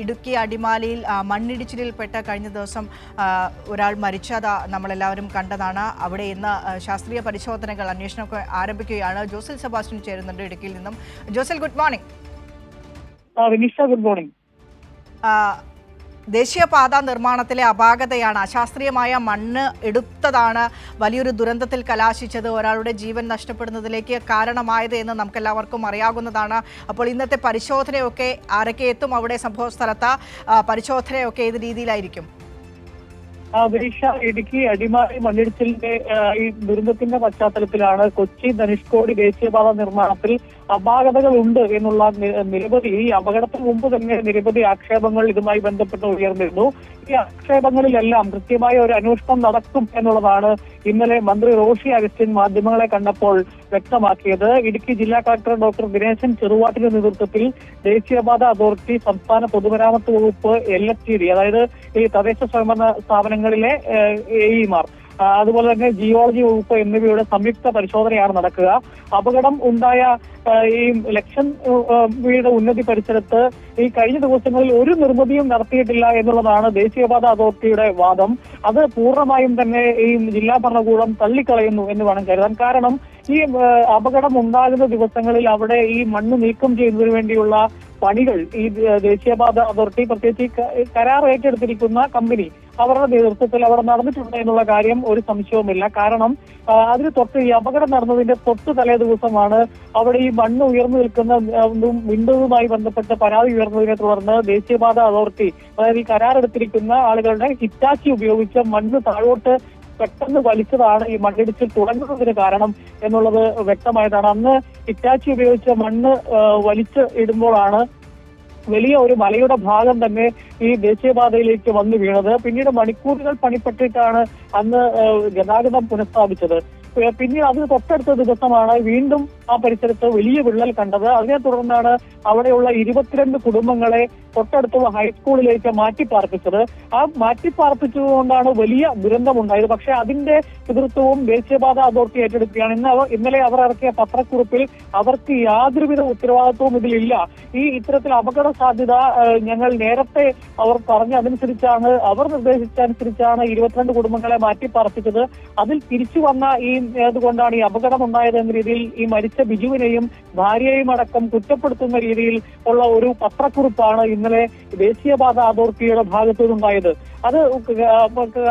ഇടുക്കി അടിമാലിയിൽ മണ്ണിടിച്ചിലിൽപ്പെട്ട് കഴിഞ്ഞ ദിവസം ഒരാൾ മരിച്ചത് നമ്മളെല്ലാവരും കണ്ടതാണ്. അവിടെ ഇന്ന് ശാസ്ത്രീയ പരിശോധനകൾ അന്വേഷണമൊക്കെ ആരംഭിക്കുകയാണ്. ജോസൽ സെബാസ്റ്റ്യൻ ചേരുന്നുണ്ട് ഇടുക്കിയിൽ നിന്നും. ജോസൽ, ഗുഡ് മോർണിംഗ്. Good morning. ദേശീയപാത നിർമ്മാണത്തിലെ അപാകതയാണ്, അശാസ്ത്രീയമായ മണ്ണ് എടുത്തതാണ് വലിയൊരു ദുരന്തത്തിൽ കലാശിച്ചത്, ഒരാളുടെ ജീവൻ നഷ്ടപ്പെടുന്നതിലേക്ക് കാരണമായത് എന്ന് നമുക്കെല്ലാവർക്കും അറിയാവുന്നതാണ്. അപ്പോൾ ഇന്നത്തെ പരിശോധനയൊക്കെ ആരൊക്കെ എത്തും അവിടെ സംഭവ സ്ഥലത്ത്? പരിശോധനയൊക്കെ ഏത് രീതിയിലായിരിക്കും? ഇടുക്കി അടിമാലി മണ്ണിടിച്ചിലിന്റെ ഈ ദുരന്തത്തിന്റെ പശ്ചാത്തലത്തിലാണ് കൊച്ചി ധനുഷ്കോടി ദേശീയപാത നിർമ്മാണത്തിൽ അപാകതകൾ ഉണ്ട് എന്നുള്ള നിരവധി, ഈ അപകടത്തിന് മുമ്പ് തന്നെ നിരവധി ആക്ഷേപങ്ങൾ ഇതുമായി ബന്ധപ്പെട്ട് ഉയർന്നിരുന്നു. ഈ ആക്ഷേപങ്ങളിലെല്ലാം കൃത്യമായ ഒരു അന്വേഷണം നടക്കും എന്നുള്ളതാണ് ഇന്നലെ മന്ത്രി റോഷി അഗസ്റ്റിൻ മാധ്യമങ്ങളെ കണ്ടപ്പോൾ വ്യക്തമാക്കിയത്. ഇടുക്കി ജില്ലാ കളക്ടർ ഡോക്ടർ ദിനേശൻ ചെറുവാട്ടിന്റെ നേതൃത്വത്തിൽ ദേശീയപാത അതോറിറ്റി, സംസ്ഥാന പൊതുമരാമത്ത് വകുപ്പ്, LFTD അതായത് ഈ തദ്ദേശ സ്വയംഭരണ സ്ഥാപനങ്ങളിലെ AEമാർ, അതുപോലെ തന്നെ ജിയോളജി വകുപ്പ് എന്നിവയുടെ സംയുക്ത പരിശോധനയാണ് നടക്കുക. അപകടം ഉണ്ടായ ഈ ലക്ഷം വീട് ഉന്നതി പരിസരത്ത് ഈ കഴിഞ്ഞ ദിവസങ്ങളിൽ ഒരു നിർമ്മിതിയും നടത്തിയിട്ടില്ല എന്നുള്ളതാണ് ദേശീയപാത അതോറിറ്റിയുടെ വാദം. അത് പൂർണ്ണമായും തന്നെ ഈ ജില്ലാ ഭരണകൂടം തള്ളിക്കളയുന്നു എന്ന് വേണം കരുതാൻ. കാരണം ഈ അപകടം ഉണ്ടാകുന്ന ദിവസങ്ങളിൽ അവിടെ ഈ മണ്ണ് നീക്കം ചെയ്യുന്നതിന് വേണ്ടിയുള്ള പണികൾ ഈ ദേശീയപാത അതോറിറ്റി, പ്രത്യേകിച്ച് കരാർ ഏറ്റെടുത്തിരിക്കുന്ന കമ്പനി, അവരുടെ നേതൃത്വത്തിൽ അവിടെ നടന്നിട്ടുണ്ട് എന്നുള്ള കാര്യം ഒരു സംശയവുമില്ല. കാരണം അതിന് തൊട്ട് ഈ അപകടം നടന്നതിന്റെ തൊട്ട് തലേ ദിവസമാണ് അവിടെ ഈ മണ്ണ് ഉയർന്നു നിൽക്കുന്ന വിണ്ടതുമായി ബന്ധപ്പെട്ട് പരാതി ഉയർന്നതിനെ തുടർന്ന് ദേശീയപാത അതോറിറ്റി, അതായത് ഈ കരാർ എടുത്തിരിക്കുന്ന ആളുകളുടെ ഹിറ്റാച്ചി ഉപയോഗിച്ച് മണ്ണ് താഴോട്ട് പെട്ടെന്ന് വലിച്ചതാണ് ഈ മണ്ണിടിച്ചിൽ തുടങ്ങുന്നതിന് കാരണം എന്നുള്ളത് വ്യക്തമായതാണ്. അന്ന് ഹിറ്റാച്ചി ഉപയോഗിച്ച് മണ്ണ് വലിച്ച് ഇടുമ്പോഴാണ് വലിയ ഒരു മലയുടെ ഭാഗം തന്നെ ഈ ദേശീയപാതയിലേക്ക് വന്നു വീണത്. പിന്നീട് മണിക്കൂറുകൾ പണിപ്പെട്ടിട്ടാണ് അന്ന് ഗതാഗതം പുനഃസ്ഥാപിച്ചത്. പിന്നീട് അതിന് തൊട്ടടുത്ത ദിവസമാണ് വീണ്ടും ആ പരിസരത്ത് വലിയ വിള്ളൽ കണ്ടത്. അതിനെ തുടർന്നാണ് അവിടെയുള്ള 22 കുടുംബങ്ങളെ തൊട്ടടുത്തുള്ള ഹൈസ്കൂളിലേക്ക് മാറ്റിപ്പാർപ്പിച്ചത്. ആ മാറ്റിപ്പാർപ്പിച്ചതുകൊണ്ടാണ് വലിയ ദുരന്തമുണ്ടായത്. പക്ഷെ അതിന്റെ നേതൃത്വവും ദേശീയപാത അതോറിറ്റി ഏറ്റെടുക്കുകയാണ്. ഇന്നലെ അവർ ഇറക്കിയ പത്രക്കുറിപ്പിൽ അവർക്ക് യാതൊരുവിധ ഉത്തരവാദിത്വവും ഇതിലില്ല. ഈ ഇത്തരത്തിൽ അപകട സാധ്യത ഞങ്ങൾ നേരത്തെ അവർ പറഞ്ഞതനുസരിച്ചാണ്, അവർ നിർദ്ദേശിച്ചനുസരിച്ചാണ് 22 കുടുംബങ്ങളെ മാറ്റിപ്പാർപ്പിച്ചത്. അതിൽ തിരിച്ചു വന്ന ഈ അതുകൊണ്ടാണ് ഈ അപകടം ഉണ്ടായത് എന്ന രീതിയിൽ ഈ മരിച്ച ബിജുവിനെയും ഭാര്യയെയും അടക്കം കുറ്റപ്പെടുത്തുന്ന രീതിയിൽ ഉള്ള ഒരു പത്രക്കുറിപ്പാണ് ഇന്നലെ ദേശീയപാത അതോറിറ്റിയുടെ ഭാഗത്തു നിന്നുണ്ടായത്. അത്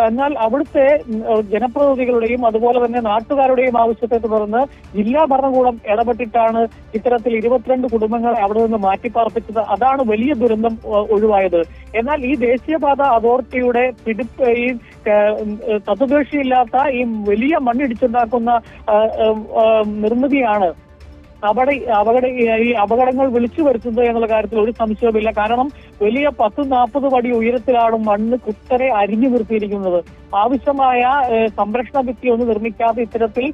എന്നാൽ അവിടുത്തെ ജനപ്രതിനിധികളുടെയും അതുപോലെ തന്നെ നാട്ടുകാരുടെയും ആവശ്യത്തെ തുടർന്ന് ജില്ലാ ഭരണകൂടം ഇടപെട്ടിട്ടാണ് ഇത്തരത്തിൽ 22 കുടുംബങ്ങളെ അവിടെ നിന്ന് മാറ്റിപ്പാർപ്പിച്ചത്. അതാണ് വലിയ ദുരന്തം ഒഴിവായത്. എന്നാൽ ഈ ദേശീയപാത അതോറിറ്റിയുടെ ഈ തത്വദർശിയില്ലാത്ത ഈ വലിയ മണ്ണിടിച്ചുണ്ടാക്കുന്ന നിർമ്മിതിയാണ് ഈ അപകടങ്ങൾ വിളിച്ചു വരുത്തുന്നത് എന്നുള്ള കാര്യത്തിൽ ഒരു സംശയവുമില്ല. കാരണം വലിയ 10-40 അടി ഉയരത്തിലാണ് മണ്ണ് കുത്തനെ അരിഞ്ഞു നിർത്തിയിരിക്കുന്നത്. ആവശ്യമായ സംരക്ഷണ ഭിത്തി ഒന്നും നിർമ്മിക്കാതെ ഇത്തരത്തിൽ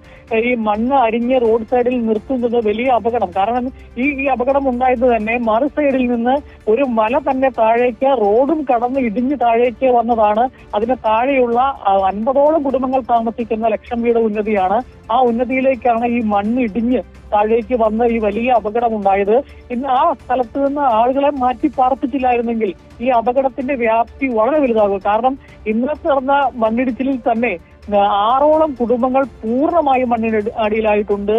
ഈ മണ്ണ് അരിഞ്ഞ് റോഡ് സൈഡിൽ നിർത്തുന്നത് വലിയ അപകടം. കാരണം ഈ അപകടം ഉണ്ടായത് തന്നെ മറു സൈഡിൽ നിന്ന് ഒരു മല തന്നെ താഴേക്ക് റോഡും കടന്ന് ഇടിഞ്ഞ് താഴേക്ക് വന്നതാണ്. അതിന് താഴെയുള്ള 50ഓളം കുടുംബങ്ങൾ താമസിക്കുന്ന ലക്ഷം വീട് ഉന്നതിയാണ്. ആ ഉന്നതിയിലേക്കാണ് ഈ മണ്ണ് ഇടിഞ്ഞ് താഴേക്ക് വന്ന് ഈ വലിയ അപകടം ഉണ്ടായത്. ഇന്ന് ആ സ്ഥലത്ത് നിന്ന് ആളുകളെ മാറ്റി പാർപ്പിച്ചില്ലായിരുന്നെങ്കിൽ ഈ അപകടത്തിന്റെ വ്യാപ്തി വളരെ വലുതാകും. കാരണം ഇന്നത്തെ നടന്ന മണ്ണിടിച്ചിലിൽ തന്നെ 6ഓളം കുടുംബങ്ങൾ പൂർണ്ണമായും മണ്ണിനടിയിലായിട്ടുണ്ട്.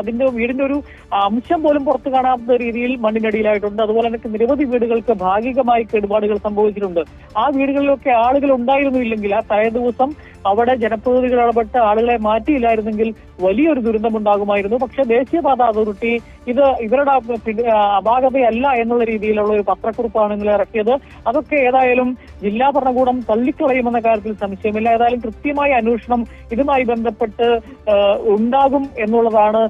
അതിന്റെ വീടിന്റെ ഒരു അംശം പോലും പുറത്തു കാണാത്ത രീതിയിൽ മണ്ണിനടിയിലായിട്ടുണ്ട്. അതുപോലെ തന്നെ നിരവധി വീടുകൾക്ക് ഭാഗികമായി കേടുപാടുകൾ സംഭവിച്ചിട്ടുണ്ട്. ആ വീടുകളിലൊക്കെ ആളുകൾ ഉണ്ടായിരുന്നില്ലെങ്കിൽ, ആ തലേ ദിവസം അവിടെ ജനപ്രതിനിധികൾ ഇടപെട്ട് ആളുകളെ മാറ്റിയില്ലായിരുന്നെങ്കിൽ വലിയൊരു ദുരന്തമുണ്ടാകുമായിരുന്നു. പക്ഷെ ദേശീയപാത അതോറിറ്റി ഇത് ഇവരുടെ അപാകതയല്ല എന്നുള്ള രീതിയിലുള്ള ഒരു പത്രക്കുറിപ്പാണ് ഇന്നലെ ഇറക്കിയത്. അതൊക്കെ ഏതായാലും ജില്ലാ ഭരണകൂടം തള്ളിക്കളയുമെന്ന കാര്യത്തിൽ സംശയമില്ല. ഏതായാലും കൃത്യമായ അന്വേഷണം ഇതുമായി ബന്ധപ്പെട്ട് ഉണ്ടാകും എന്നുള്ളതാണ്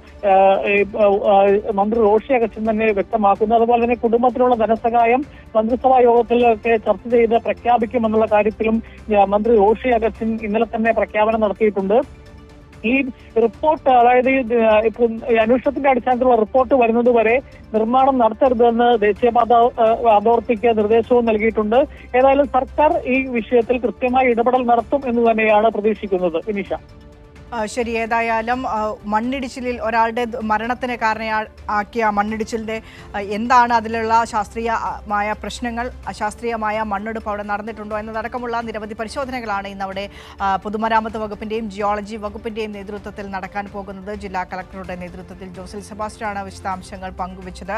മന്ത്രി റോഷി അഗസ്റ്റിൻ തന്നെ വ്യക്തമാക്കുന്നത്. അതുപോലെ തന്നെ കുടുംബത്തിനുള്ള ധനസഹായം മന്ത്രിസഭാ യോഗത്തിലൊക്കെ ചർച്ച ചെയ്ത് പ്രഖ്യാപിക്കുമെന്നുള്ള കാര്യത്തിലും മന്ത്രി റോഷി അഗസ്റ്റിൻ ഇന്നലെ തന്നെ പ്രഖ്യാപനം നടത്തിയിട്ടുണ്ട്. ഈ റിപ്പോർട്ട്, അതായത് അന്വേഷണത്തിന്റെ അടിസ്ഥാനത്തിലുള്ള റിപ്പോർട്ട് വരുന്നത് വരെ നിർമ്മാണം നടത്തരുതെന്ന് ദേശീയപാത അതോറിറ്റിക്ക് നിർദ്ദേശവും നൽകിയിട്ടുണ്ട്. ഏതായാലും സർക്കാർ ഈ വിഷയത്തിൽ കൃത്യമായി ഇടപെടൽ നടത്തും എന്ന് തന്നെയാണ് പ്രതീക്ഷിക്കുന്നത്. വിനീഷ. ശരി, ഏതായാലും മണ്ണിടിച്ചിലിൽ ഒരാളുടെ മരണത്തിന് കാരണമാക്കിയ മണ്ണിടിച്ചിലിൻ്റെ എന്താണ് അതിലുള്ള ശാസ്ത്രീയമായ പ്രശ്നങ്ങൾ, അശാസ്ത്രീയമായ മണ്ണെടുപ്പ് അവിടെ നടന്നിട്ടുണ്ടോ എന്നതടക്കമുള്ള നിരവധി പരിശോധനകളാണ് ഇന്നവിടെ പൊതുമരാമത്ത് വകുപ്പിൻ്റെയും ജിയോളജി വകുപ്പിൻ്റെയും നേതൃത്വത്തിൽ നടക്കാൻ പോകുന്നത്. ജില്ലാ കളക്ടറുടെ നേതൃത്വത്തിൽ ജോസൽ സെബാസ്റ്റ്യനാണ് വിശദാംശങ്ങൾ പങ്കുവച്ചത്.